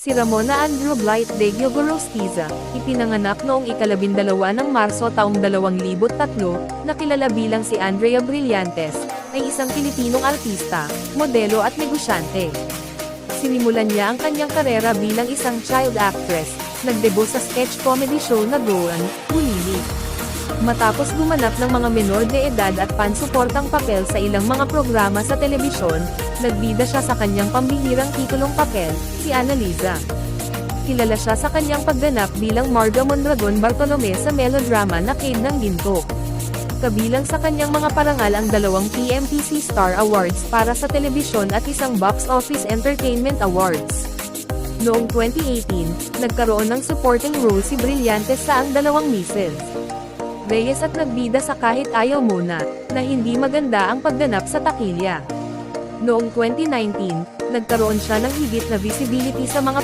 Si Ramona Andrew Blight de Gogorostiza, ipinanganak noong ika-12 ng Marso taong 2003, na kilala bilang si Andrea Brillantes, ay isang Pilipinong artista, modelo at negosyante. Sinimulan niya ang kanyang karera bilang isang child actress, nagdebut sa sketch comedy show na Goan, Bulili. Matapos gumanap ng mga menor de edad at pansuportang papel sa ilang mga programa sa telebisyon, nagbida siya sa kanyang pambihirang titulong papel, si Annalisa. Kilala siya sa kanyang pagganap bilang Marga Mondragon Bartolome sa melodrama na Cave ng Ginto. Kabilang sa kanyang mga parangal ang 2 PMTC Star Awards para sa telebisyon at isang Box Office Entertainment Awards. Noong 2018, nagkaroon ng supporting role si Brillantes sa Ang Dalawang Mrs. Reyes at nagbida sa Kahit Ayaw Mo Na hindi maganda ang pagganap sa takilya. Noong 2019, nagkaroon siya ng higit na visibility sa mga